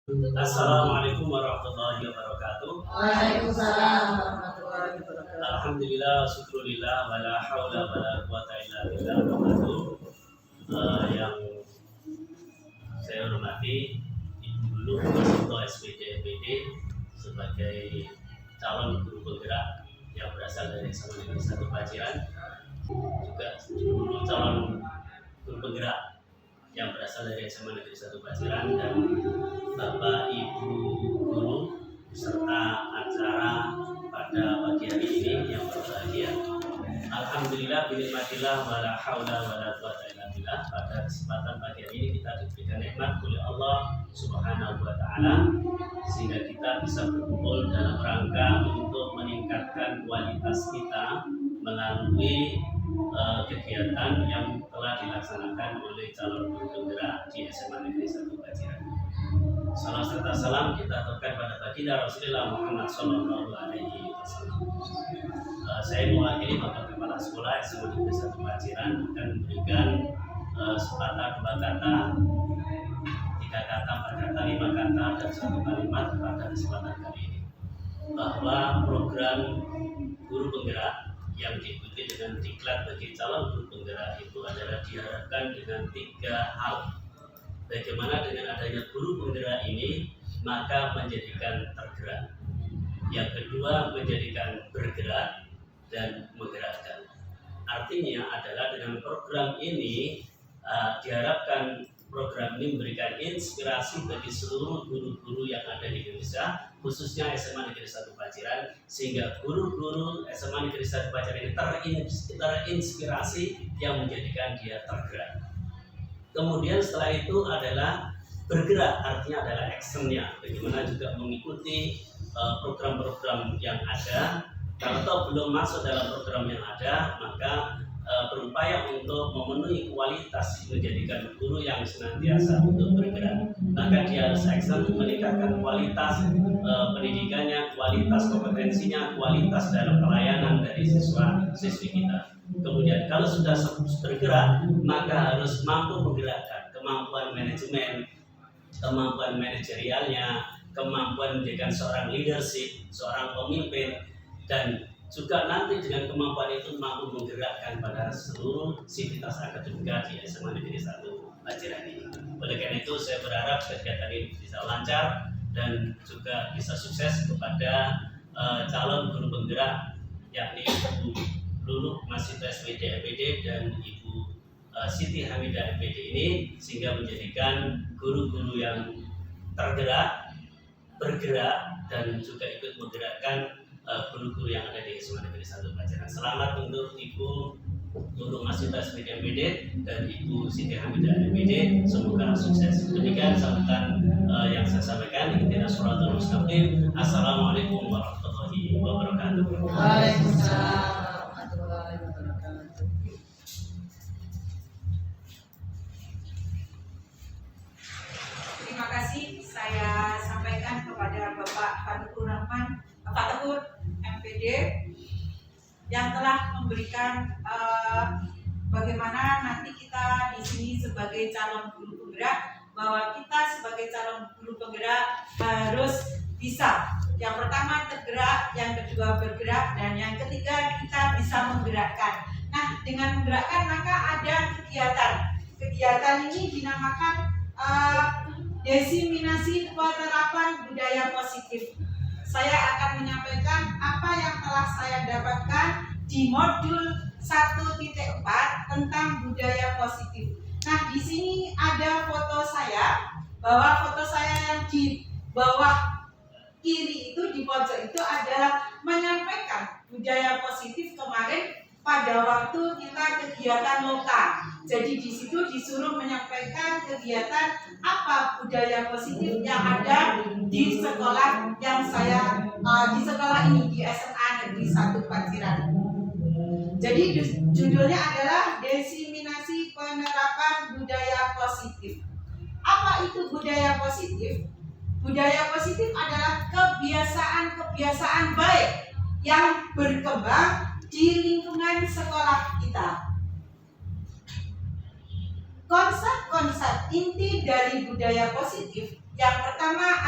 Assalamualaikum warahmatullahi wabarakatuh. Waalaikumsalam warahmatullahi wabarakatuh. Alhamdulillah, syukurillah, wala haula wala quwata illa billah. Yang saya hormati Ibu Luluh Ketua SPD MPD sebagai calon guru penggerak yang berasal dari SMA Negeri 1 Paciran, juga calon guru penggerak yang berasal dari SMA Negeri 1 Paciran, dan Bapak Ibu guru serta acara pada pagi hari ini yang berbahagia. Alhamdulillah binikmatillah wala haula wala quwata illa billah. Pada kesempatan pagi hari ini kita diberikan nikmat oleh Allah Subhanahu wa taala sehingga kita bisa berkumpul dalam rangka untuk meningkatkan kualitas kita melalui kegiatan yang telah dilaksanakan oleh calon guru penggerak di SMA Negeri 1 Paciran. Salam serta salam kita aturkan pada baginda Rasulullah Muhammad Sallallahu Alaihi Wasallam. Saya mewakili Bapak Kepala Sekolah SMA Negeri 1 Paciran akan memberikan sepatah dua kata, tiga kata, empat kata, lima kata, dan satu kalimat pada kesempatan kali ini, bahwa program guru penggerak yang diikuti dengan diklat bagi calon guru penggerak itu adalah diharapkan dengan tiga hal. Bagaimana dengan adanya guru penggerak ini maka menjadikan tergerak. Yang kedua menjadikan bergerak dan menggerakkan. Artinya adalah dengan program ini diharapkan program ini memberikan inspirasi bagi seluruh guru-guru yang ada di Indonesia, khususnya SMA Negeri 1 Paciran, sehingga guru-guru SMA Negeri 1 Paciran ini terinspirasi yang menjadikan dia tergerak. Kemudian setelah itu adalah bergerak, artinya adalah actionnya, bagaimana juga mengikuti program-program yang ada. Kalau belum masuk dalam program yang ada, maka berupaya untuk memenuhi kualitas, menjadikan guru yang senantiasa untuk bergerak. Maka dia harus action meningkatkan kualitas pendidikannya, kualitas kompetensinya, kualitas dalam pelayanan dari siswa-siswi kita. Kemudian kalau sudah bergerak, maka harus mampu menggerakkan kemampuan manajemen, kemampuan manajerialnya, kemampuan menjadikan seorang leadership, seorang pemimpin, dan juga nanti dengan kemampuan itu mampu menggerakkan pada seluruh sivitas akademika di SMA Negeri 1 Paciran ini. Oleh karena itu saya berharap kegiatan ini bisa lancar dan juga bisa sukses kepada calon guru penggerak, yakni Ibu Luluh Mahasiswa SPD MPD dan Ibu Siti Hamidah MPD ini, sehingga menjadikan guru-guru yang tergerak, bergerak, dan juga ikut menggerakkan guru-guru yang ada di SMA Negeri 1 Paciran. Selamat untuk Ibu Luluh Mahasiswa SPD MPD dan Ibu Siti Hamidah MPD, semoga sukses. Demikian sambutan yang saya sampaikan. Ihdinas shiratal mustaqim. Assalamualaikum warahmatullahi wabarakatuh. Waalaikumsalam. Terima kasih saya sampaikan kepada Bapak Fathur Rahman, Pak Tegur MPD, yang telah memberikan bagaimana nanti kita di sini sebagai calon guru penggerak, bahwa kita sebagai calon guru penggerak harus bisa, yang pertama tergerak, yang kedua bergerak, dan yang ketiga kita bisa menggerakkan. Nah, dengan menggerakkan maka ada kegiatan ini dinamakan desiminasi penerapan budaya positif. Saya akan menyampaikan apa yang telah saya dapatkan di modul 1.4 tentang budaya positif. Nah, di sini ada foto saya, bahwa foto saya yang di bawah kiri itu, di pojok itu adalah menyampaikan budaya positif kemarin pada waktu kita kegiatan lokal. Jadi di situ disuruh menyampaikan kegiatan apa budaya positif yang ada di sekolah yang saya di sekolah ini, di SMA Negeri 1 Paciran. Jadi judulnya adalah desiminasi penerapan budaya positif. Apa itu budaya positif? Budaya positif adalah kebiasaan-kebiasaan baik yang berkembang di lingkungan sekolah kita. Konsep-konsep inti dari budaya positif, yang pertama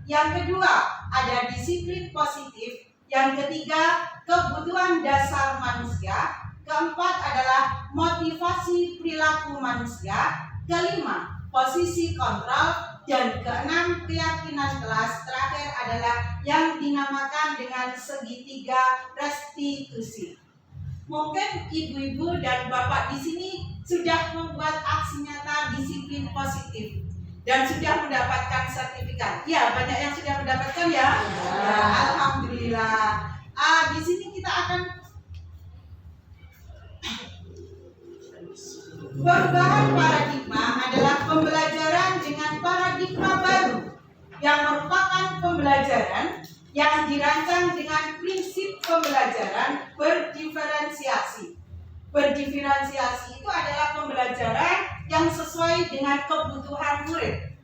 Yang kedua, ada disiplin positif. Yang ketiga, kebutuhan dasar manusia. Keempat adalah motivasi perilaku manusia. Kelima, posisi kontrol. Dan keenam, keyakinan kelas. Terakhir adalah yang dinamakan dengan segitiga restitusi. Mungkin ibu-ibu dan bapak di sini sudah membuat aksi nyata disiplin positif dan sudah mendapatkan sertifikat. Ya, banyak yang sudah mendapatkan ya. Ya, alhamdulillah. Di sini kita akan perubahan paradigma adalah pembelajaran dengan paradigma baru yang merupakan pembelajaran yang dirancang dengan prinsip pembelajaran berdiferensiasi. Berdiferensiasi itu adalah pembelajaran yang sesuai dengan kebutuhan murid,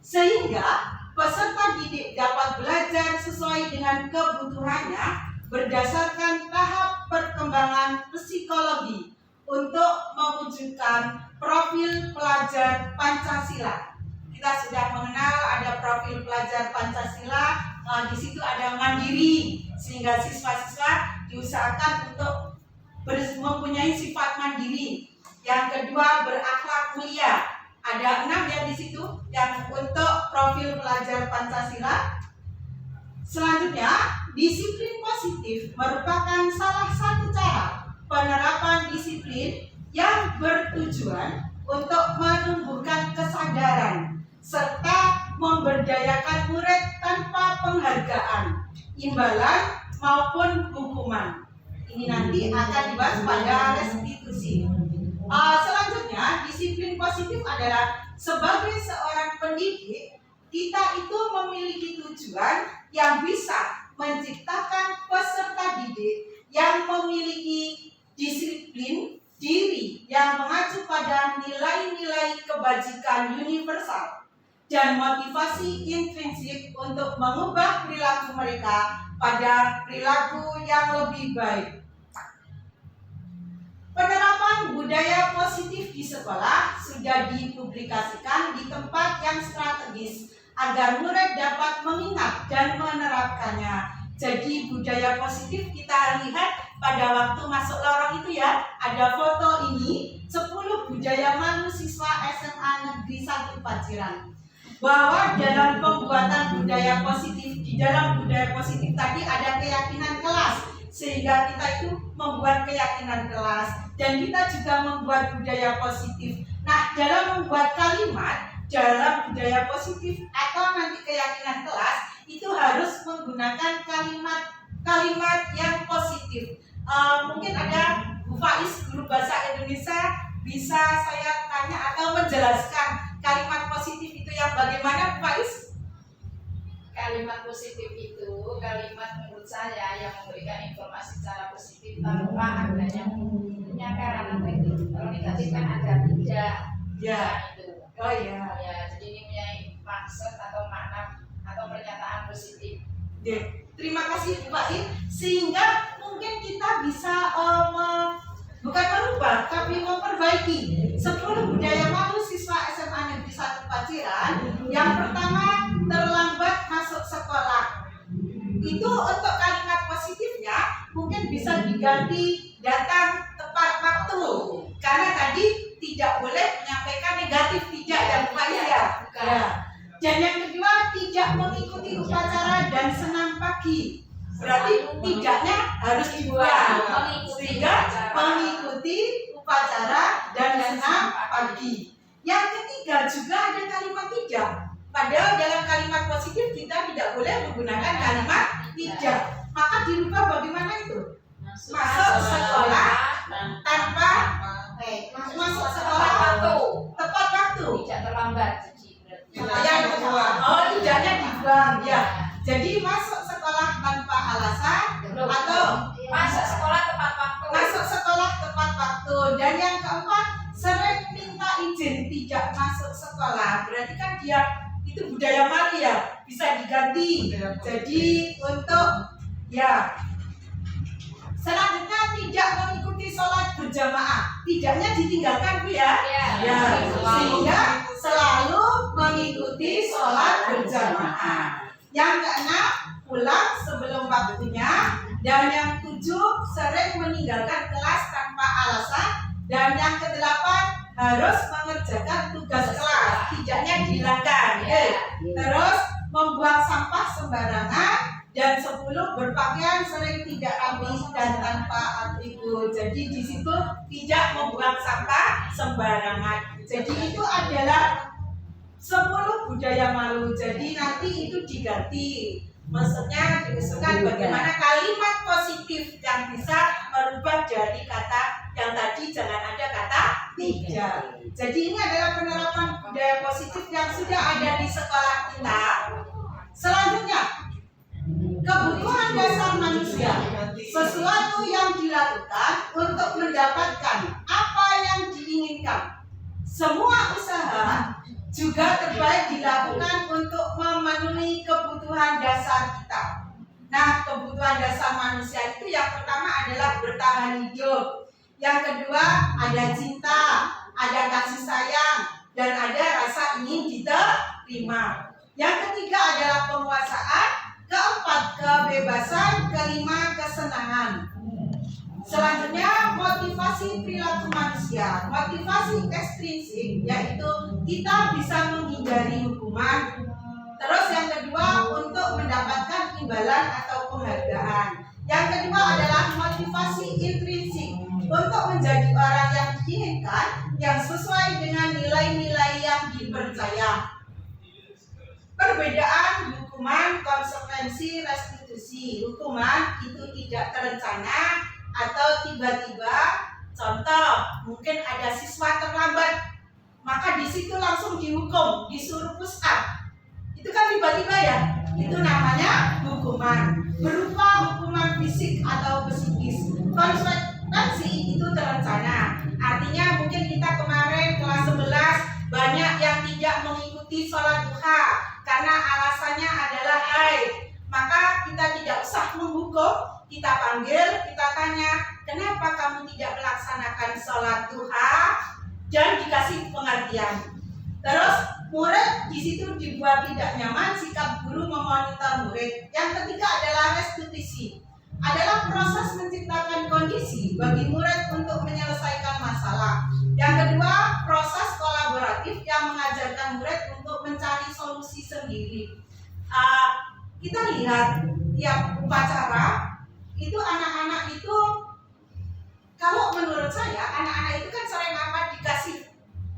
sehingga peserta didik dapat belajar sesuai dengan kebutuhannya berdasarkan tahap perkembangan psikologi untuk mewujudkan profil pelajar Pancasila. Kita sudah mengenal ada profil pelajar Pancasila. Di situ ada mandiri, sehingga siswa-siswa diusahakan untuk mempunyai sifat mandiri. Yang kedua, berakhlak mulia. Ada 6 ya di situ yang untuk profil pelajar Pancasila. Selanjutnya, disiplin positif merupakan salah satu cara penerapan disiplin yang bertujuan untuk menumbuhkan kesadaran serta memberdayakan murid tanpa penghargaan, imbalan maupun hukuman. Ini nanti akan dibahas pada restitusi. Selanjutnya, disiplin positif adalah sebagai seorang pendidik, kita itu memiliki tujuan yang bisa menciptakan peserta didik yang memiliki disiplin diri yang mengacu pada nilai-nilai kebajikan universal dan motivasi intrinsik untuk mengubah perilaku mereka pada perilaku yang lebih baik. Penerapan budaya positif di sekolah sudah dipublikasikan di tempat yang strategis agar murid dapat mengingat dan menerapkannya. Jadi budaya positif kita lihat pada waktu masuk lorong itu ya, ada foto ini 10 budaya malu siswa SMA Negeri 1 Paciran. Bahwa dalam pembuatan budaya positif, di dalam budaya positif tadi ada keyakinan kelas, sehingga kita itu membuat keyakinan kelas dan kita juga membuat budaya positif. Nah, dalam membuat kalimat dalam budaya positif atau nanti keyakinan kelas itu harus menggunakan kalimat yang positif. Mungkin ada Bu Faiz, guru bahasa Indonesia, bisa saya tanya atau menjelaskan kalimat positif itu yang bagaimana, Bu Faiz? Kalimat positif itu kalimat menurut saya yang memberikan informasi secara positif tanpa adanya penyakaran atau itu. Kalau negatif kan ada tidak. Ya. Itu. Oh ya. Ya, jadi ini punya maksud atau makna atau pernyataan positif. Terima kasih Bu Faiz. Sehingga mungkin kita bisa bukan merubah tapi memperbaiki 10 budaya malu siswa SMA Negeri 1 Paciran. Yang pertama, terlambat masuk sekolah. Itu untuk kalimat positifnya mungkin bisa diganti datang tepat waktu, karena tadi tidak boleh menyampaikan negatif, tidak ya Bu Faiz ya. Dan yang kedua, tidak mengikuti upacara dan senam pagi. Berarti tidaknya harus dibuang, sehingga mengikuti upacara dan senam pagi. Yang ketiga juga ada kalimat tidak. Padahal dalam kalimat positif kita tidak boleh menggunakan kalimat tidak. Maka dirubah bagaimana itu? Masuk sekolah tanpa masuk sekolah tepat waktu. Tidak terlambat. Yang kedua, tidaknya dibuang ya. Jadi masuk sekolah tanpa alasan atau masuk sekolah tepat waktu. Masuk sekolah tepat waktu. Dan yang keempat, sering minta izin tidak masuk sekolah. Berarti kan dia itu budaya malu ya, bisa diganti. Jadi untuk ya selanjutnya tidak mengikuti sholat berjamaah. Tidaknya ditinggalkan Bu ya. Ya, sehingga selalu mengikuti sholat berjamaah. Yang keenam, pulang sebelum waktunya. Dan yang ketujuh, sering meninggalkan kelas tanpa alasan. Dan yang kedelapan, harus mengerjakan tugas kelas, tidaknya dihilangkan. Terus membuang sampah sembarangan. Dan 10, berpakaian sering tidak rapi dan tanpa atribut. Jadi di situ tidak membuang sampah sembarangan. Jadi itu adalah 10 budaya malu. Jadi nanti itu diganti. Maksudnya diusulkan bagaimana kalimat positif yang bisa merubah dari kata yang tadi jangan ada kata tidak. Jadi ini adalah penerapan budaya positif yang sudah ada di sekolah kita. Selanjutnya, kebutuhan dasar manusia, sesuatu yang dilakukan untuk mendapatkan apa yang diinginkan. Semua usaha juga terbaik dilakukan untuk memenuhi kebutuhan dasar kita. Nah, kebutuhan dasar manusia itu yang pertama adalah bertahan hidup. Yang kedua ada cinta, ada kasih sayang, dan ada rasa ingin diterima. Yang ketiga adalah penguasaan. Keempat, kebebasan. Kelima, kesenangan. Selanjutnya, motivasi perilaku manusia. Motivasi ekstrinsik, yaitu kita bisa menghindari hukuman. Terus yang kedua, untuk mendapatkan imbalan atau penghargaan. Yang kedua adalah motivasi intrinsik, untuk menjadi orang yang diinginkan, yang sesuai dengan nilai-nilai yang dipercaya. Perbedaan hukuman, konsekuensi, restitusi. Hukuman itu tidak terencana atau tiba-tiba. Contoh, mungkin ada siswa terlambat, maka di situ langsung dihukum, disuruh push up. Itu kan tiba-tiba ya. Itu namanya hukuman. Berupa hukuman fisik atau psikis. Konsekuensi itu terencana. Artinya mungkin kita kemarin kelas 11 banyak yang tidak mengikuti sholat duha karena alasannya adalah haid. Maka kita tidak usah menghukum, kita panggil, kita tanya, kenapa kamu tidak melaksanakan sholat duha, dan dikasih pengertian. Terus murid di situ dibuat tidak nyaman, sikap guru memonitor murid. Yang ketiga adalah restitusi, adalah proses menciptakan kondisi bagi murid untuk menyelesaikan masalah. Yang kedua, proses kolaboratif yang mengajarkan murid untuk mencari solusi sendiri. Kita lihat tiap upacara itu anak-anak itu, kalau menurut saya anak-anak itu kan sering apa dikasih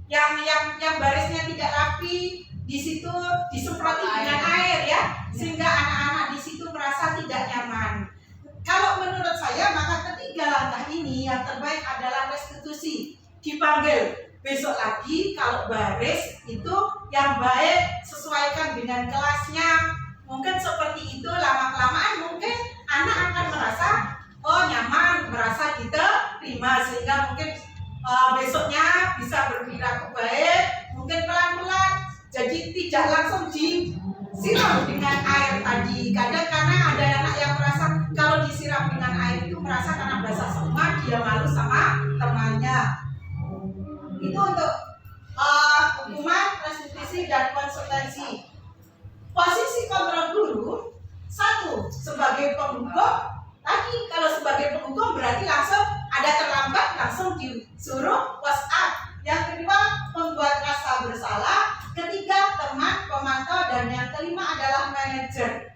yang barisnya tidak rapi, di situ disemproti dengan air ya, sehingga anak-anak di situ merasa tidak nyaman. Kalau menurut saya maka ketiga langkah ini yang terbaik adalah restitusi, dipanggil besok lagi, kalau baris itu yang baik sesuaikan dengan kelasnya. Mungkin seperti itu, lama-kelamaan mungkin anak akan merasa oh nyaman, merasa diterima, sehingga mungkin besoknya bisa berperilaku baik, mungkin pelan-pelan. Jadi tidak langsung disiram dengan air tadi. Kadang karena ada anak yang merasa kalau disiram dengan air itu merasa karena basah semua, dia malu sama temannya. Itu untuk hukuman, restitusi, dan konsekuensi. Posisi kontrol guru, satu sebagai penghukum. Tadi kalau sebagai penghukum berarti langsung ada terlambat, langsung disuruh push up. Yang kedua, membuat rasa bersalah. Ketiga, teman, pemantau. Dan yang kelima adalah manajer.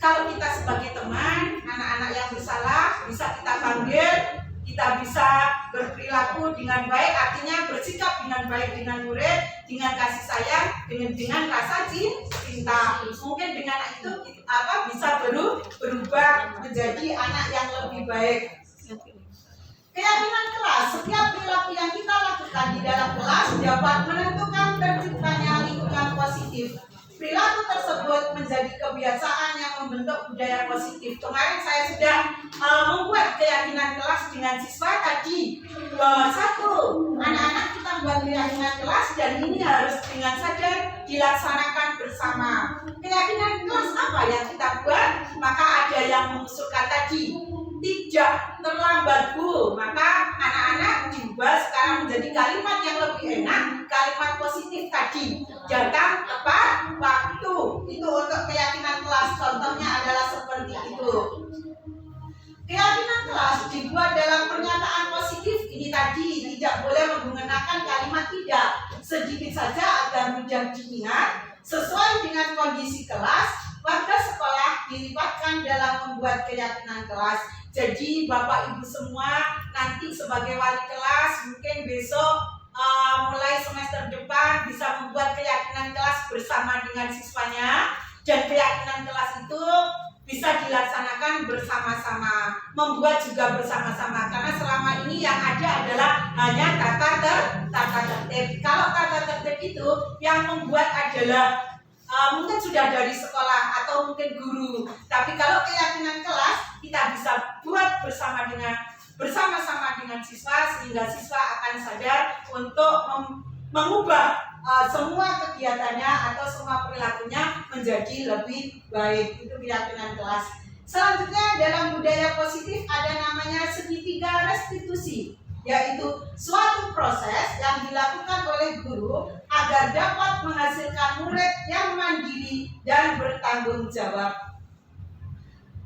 Kalau kita sebagai teman, anak-anak yang bersalah bisa kita panggil, kita bisa berperilaku dengan baik, artinya bersikap dengan baik dengan murid, dengan kasih sayang, dengan rasa cinta. Mungkin dengan itu bisa berubah menjadi anak yang lebih baik. Keyakinan kelas, setiap perilaku yang kita lakukan di dalam kelas dapat menentukan terciptanya lingkungan positif. Perilaku tersebut menjadi kebiasaan yang membentuk budaya positif. Kemarin saya sudah membuat keyakinan kelas dengan siswa tadi bahwa satu, anak-anak kita buat keyakinan kelas dan ini harus dengan sadar dilaksanakan bersama. Keyakinan kelas apa yang kita buat? Maka ada yang mengusulkan tadi, tidak terlambat Bu. Maka anak-anak diubah sekarang menjadi kalimat yang lebih enak, kalimat positif tadi. Datang tepat waktu. Itu untuk keyakinan mudah diingat sesuai dengan kondisi kelas, warga sekolah dilibatkan dalam membuat keyakinan kelas. Jadi Bapak Ibu semua nanti sebagai wali kelas mungkin besok mulai semester depan bisa membuat keyakinan kelas bersama dengan siswanya, dan keyakinan kelas itu bisa dilaksanakan bersama-sama, membuat juga bersama-sama, karena selama ini yang ada adalah hanya tata tertib. Kalau tata tertib itu yang membuat adalah mungkin sudah dari sekolah atau mungkin guru, tapi kalau keyakinan kelas kita bisa buat bersama-sama dengan siswa, sehingga siswa akan sadar untuk mengubah semua kegiatannya atau semua perilakunya menjadi lebih baik. Itu keyakinan kelas. Selanjutnya dalam budaya positif ada namanya segitiga restitusi, yaitu suatu proses yang dilakukan oleh guru agar dapat menghasilkan murid yang mandiri dan bertanggung jawab.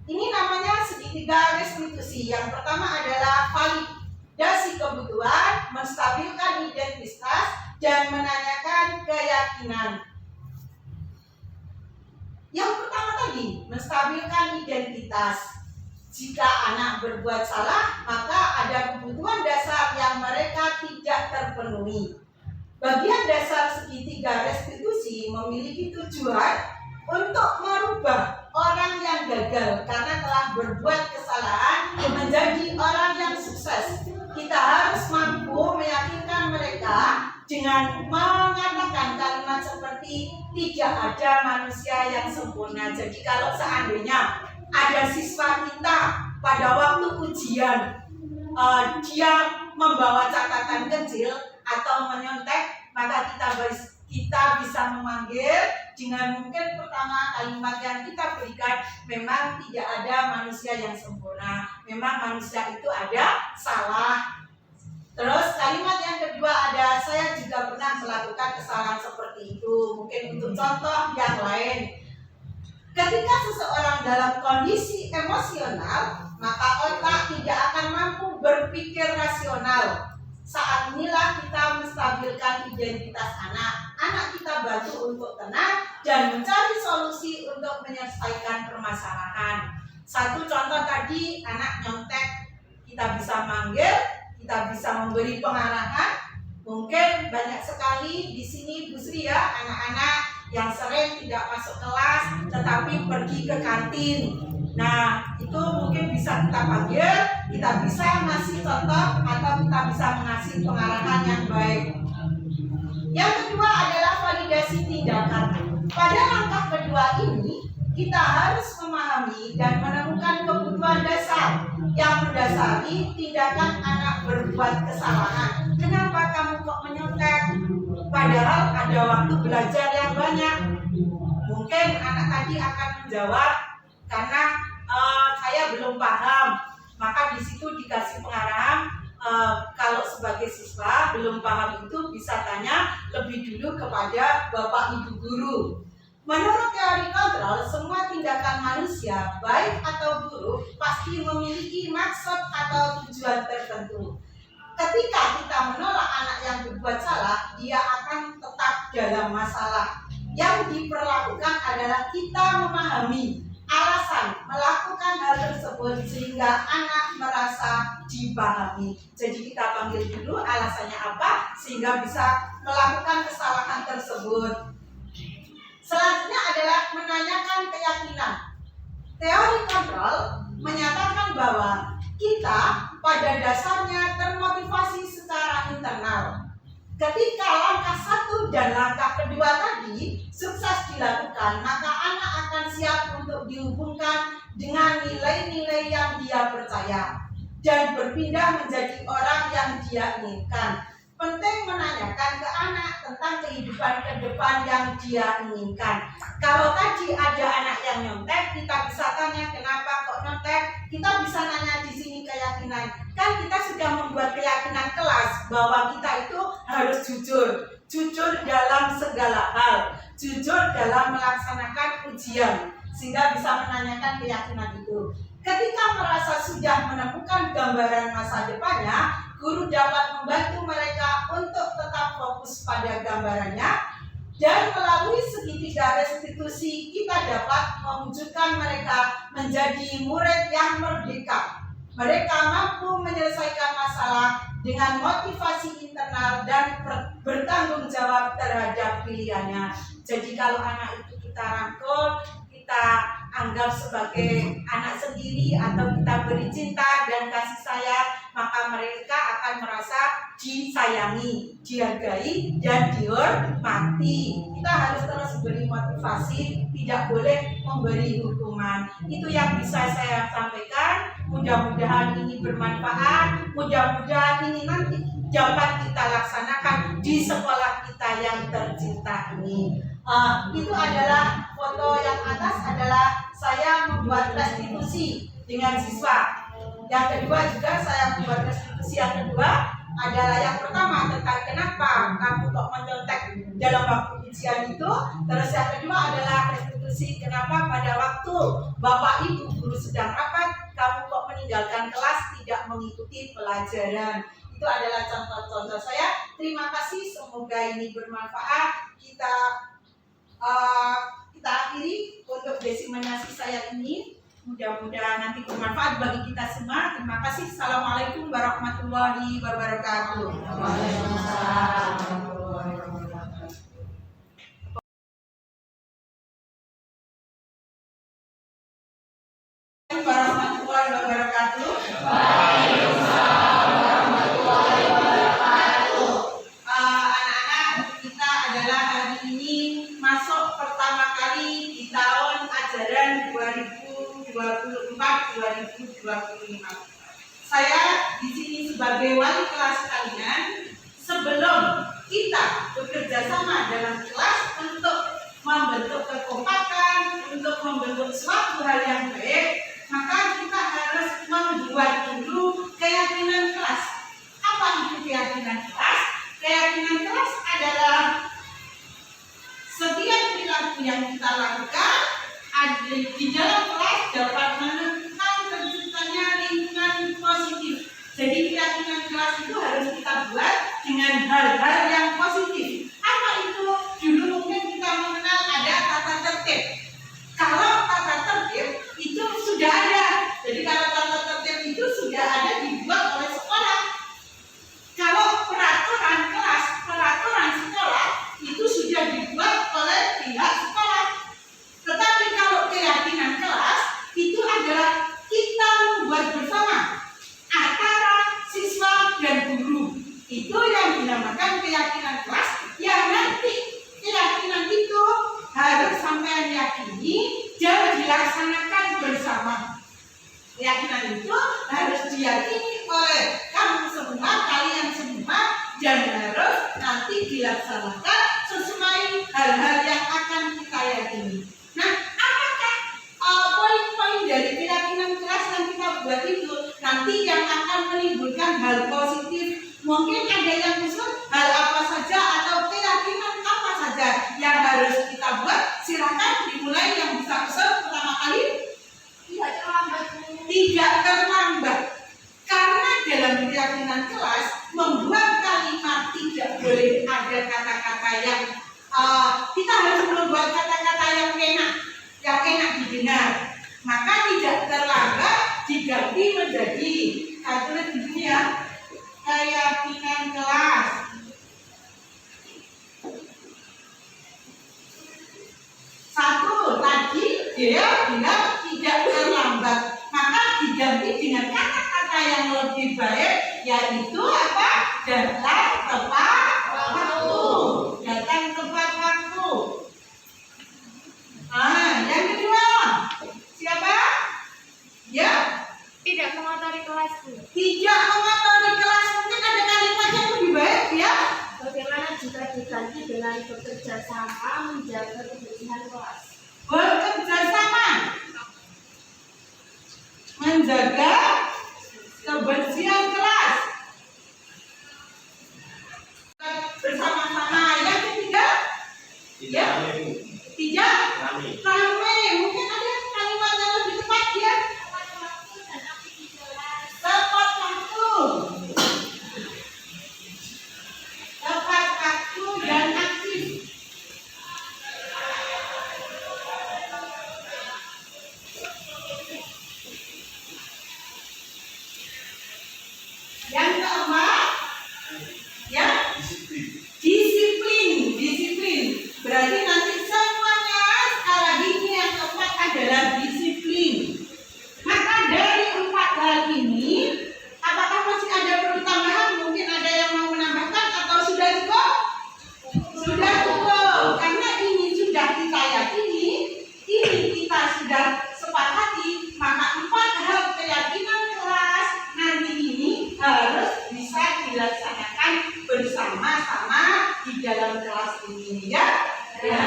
Ini namanya segitiga restitusi. Yang pertama adalah validasi kebutuhan, menstabilkan identitas, dan menanyakan keyakinan. Yang pertama tadi, menstabilkan identitas. Jika anak berbuat salah, maka ada kebutuhan dasar yang mereka tidak terpenuhi. Bagian dasar segitiga restitusi memiliki tujuan untuk merubah orang yang gagal karena telah berbuat kesalahan menjadi orang yang sukses. Kita harus mampu meyakinkan mereka dengan mengatakan kalimat seperti tidak ada manusia yang sempurna. Jadi kalau seandainya ada siswa kita pada waktu ujian dia membawa catatan kecil atau menyontek, maka kita bisa memanggil dengan mungkin pertama kalimat yang kita berikan, memang tidak ada manusia yang sempurna, memang manusia itu ada salah. Terus kalimat yang kedua ada, saya juga pernah melakukan kesalahan seperti itu. Mungkin untuk contoh yang lain, ketika seseorang dalam kondisi emosional, maka otak tidak akan mampu berpikir rasional. Saat inilah kita menstabilkan identitas anak. Anak kita bantu untuk tenang dan mencari solusi untuk menyelesaikan permasalahan. Satu contoh tadi, anak nyontek, kita bisa manggil, kita bisa memberi pengarahan. Mungkin banyak sekali di sini Bu Sri ya, anak-anak yang sering tidak masuk kelas tetapi pergi ke kantin. Nah, itu mungkin bisa kita panggil, kita bisa ngasih contoh atau kita bisa mengasih pengarahan yang baik. Yang kedua adalah validasi tindakan. Pada langkah kedua ini, kita harus memahami dan menemukan kebutuhan dasar yang mendasari tindakan anak berbuat kesalahan. Kenapa kamu kok menyontek? Padahal ada waktu belajar yang banyak. Mungkin anak tadi akan menjawab, karena saya belum paham. Maka di situ dikasih pengarahan. Kalau sebagai siswa belum paham itu bisa tanya lebih dulu kepada Bapak Ibu guru. Menurut teori kontrol, semua tindakan manusia, baik atau buruk, pasti memiliki maksud atau tujuan tertentu. Ketika kita menolak anak yang berbuat salah, dia akan tetap dalam masalah. Yang diperlakukan adalah kita memahami alasan melakukan hal tersebut sehingga anak merasa dipahami. Jadi kita panggil dulu alasannya apa sehingga bisa melakukan kesalahan tersebut. Selanjutnya adalah menanyakan keyakinan. Teori kontrol menyatakan bahwa kita pada dasarnya termotivasi secara internal. Ketika langkah satu dan langkah kedua tadi sukses dilakukan, maka anak akan siap untuk dihubungkan dengan nilai-nilai yang dia percaya dan berpindah menjadi orang yang dia inginkan. Penting menanyakan ke anak tentang kehidupan ke depan yang dia inginkan. Kalau tadi ada anak yang nyontek, kita bisa tanya kenapa kok nyontek. Kita bisa nanya di sini keyakinan. Kan kita sudah membuat keyakinan kelas bahwa kita itu harus jujur dalam segala hal, jujur dalam melaksanakan ujian, sehingga bisa menanyakan keyakinan itu. Ketika merasa sudah menemukan gambaran masa depannya, guru dapat membantu mereka untuk tetap fokus pada gambarannya dan tidak restitusi, kita dapat mewujudkan mereka menjadi murid yang merdeka. Mereka mampu menyelesaikan masalah dengan motivasi internal dan bertanggung jawab terhadap pilihannya. Jadi kalau anak itu kita rangkul, kita anggap sebagai anak sendiri atau kita beri cinta dan kasih sayang, maka mereka akan merasa disayangi, dihargai, dan dihormati. Kita harus terus beri motivasi, tidak boleh memberi hukuman. Itu yang bisa saya sampaikan. Mudah-mudahan ini bermanfaat, mudah-mudahan ini nanti dapat kita laksanakan di sekolah kita yang tercinta ini. Itu adalah foto yang atas adalah saya membuat restitusi dengan siswa. Yang kedua juga saya membuat restitusi yang kedua adalah yang pertama tentang kenapa kamu kok menyontek dalam waktu ujian itu. Terus yang kedua adalah restitusi kenapa pada waktu Bapak Ibu guru sedang rapat kamu kok meninggalkan kelas tidak mengikuti pelajaran. Itu adalah contoh-contoh saya. Terima kasih, semoga ini bermanfaat. Kita akhiri untuk diseminasi saya ini. Mudah-mudahan nanti bermanfaat bagi kita semua. Terima kasih. Assalamualaikum warahmatullahi wabarakatuh. Waalaikumsalam. Warahmatullahi wabarakatuh. Anak-anak, kita adalah hari ini masuk pertama kali di tahun ajaran 2024-2025. Saya di sini sebagai wali kelas kalian. Sebelum kita bekerja sama dalam kelas untuk membentuk kekompakan, untuk membentuk suatu hal yang baik, maka kita harus membuat dulu keyakinan kelas. Apa itu keyakinan kelas? Keyakinan kelas adalah setiap perilaku yang kita lakukan di dalam kelas dapat menentukan terciptanya lingkungan positif. Jadi keyakinan kelas itu harus kita buat dengan hal-hal yang positif. Apa itu? Dulu mungkin kita mengenal ada tata tertib. Kalau tata tertib itu sudah ada. Jadi kalau tata tertib itu sudah ada dibuat oleh sekolah. Kalau peraturan kelas, peraturan sekolah itu sudah dibuat oleh pihak sekolah. Tetapi kalau keyakinan kelas itu adalah kita membuat bersama antara siswa dan guru. Itu yang dinamakan keyakinan kelas, yang nanti keyakinan itu harus sampai yakini dan dilaksanakan bersama. Keyakinan itu harus diyakini oleh kamu semua, kalian semua, dan harus nanti dilaksanakan sesuai hal-hal yang akan kita yakini. Nah, apakah poin-poin dari keyakinan kelas yang kita buat itu nanti yang akan menimbulkan hal positif? Mungkin ada yang usul hal apa saja atau keyakinan apa saja yang harus kita buat. Silakan dimulai yang bisa usul pertama kali. Tidak terlambat. Karena dalam keyakinan kelas membuat kalimat tidak boleh ada kata-kata yang kita harus membuat kata-kata yang enak didengar. Maka tidak terlambat diganti menjadi tulis di sini ya, keyakinan kelas. Satu, tadi dia bilang tidak terlambat, maka diganti dengan kata-kata yang lebih baik, yaitu apa? Datang tepat waktu. Datang tepat waktu. Yang kedua, siapa? Ya? Tidak mengotori kelas. Tidak mengotori kelas. Mungkin ada kalimat yang lebih baik, ya? Bagaimana jika diganti dengan bekerja sama menjaga kebersihan kelas? Bekerja sama menjaga kebersihan kelas. Bersama-sama. Yang ketiga? Ya? Tidak ramai. Mungkin ada kalimat yang lebih tepat, ya? Tepat waktu. Tepat waktu dan aktif. Ya.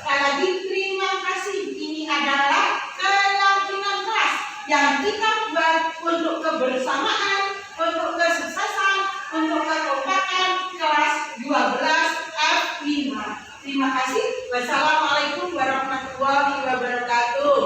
Sekali lagi terima kasih. Ini adalah keyakinan keras yang kita buat untuk kebersamaan, untuk kesuksesan, untuk kekompakan kelas 12F5. Terima kasih. Wassalamualaikum warahmatullahi wabarakatuh.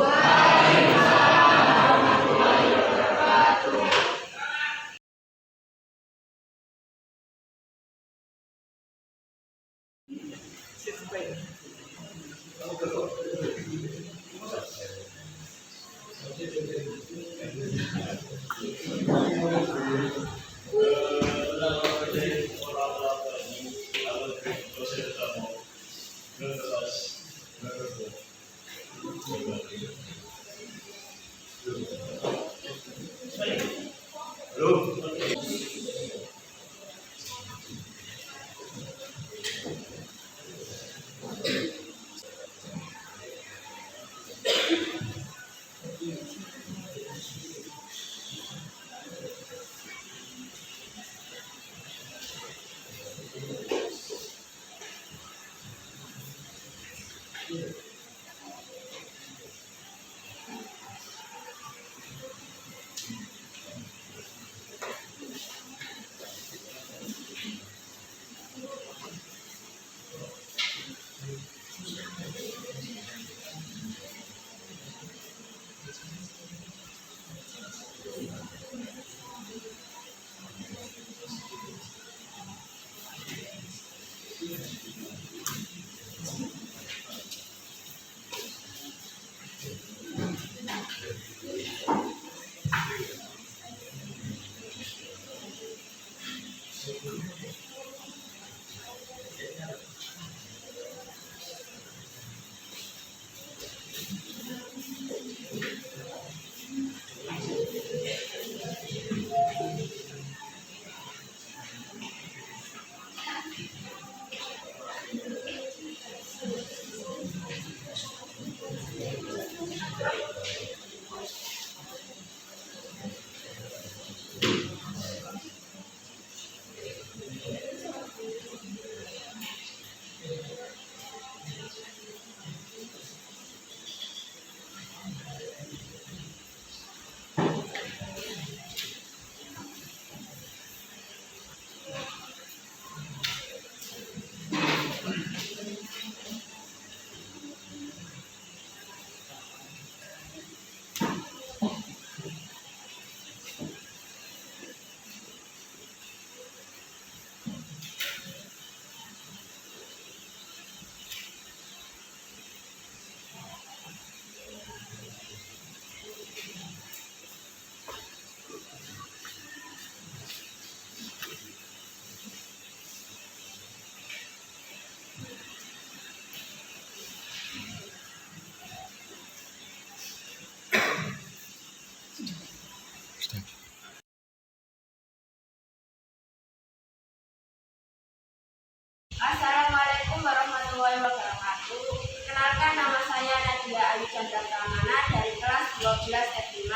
Assalamualaikum warahmatullahi wabarakatuh. Kenalkan, nama saya Nadia Ayu Chandra Pramana dari kelas 12 F5.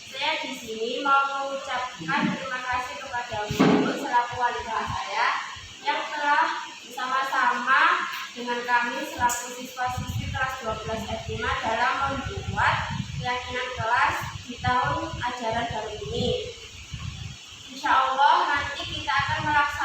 Saya di sini mau mengucapkan terima kasih kepada guru selaku wali kelas saya yang telah bersama-sama dengan kami selaku siswa-siswi kelas 12 F5 dalam membuat keyakinan kelas di tahun ajaran baru ini. Insya Allah nanti kita akan melaksanakan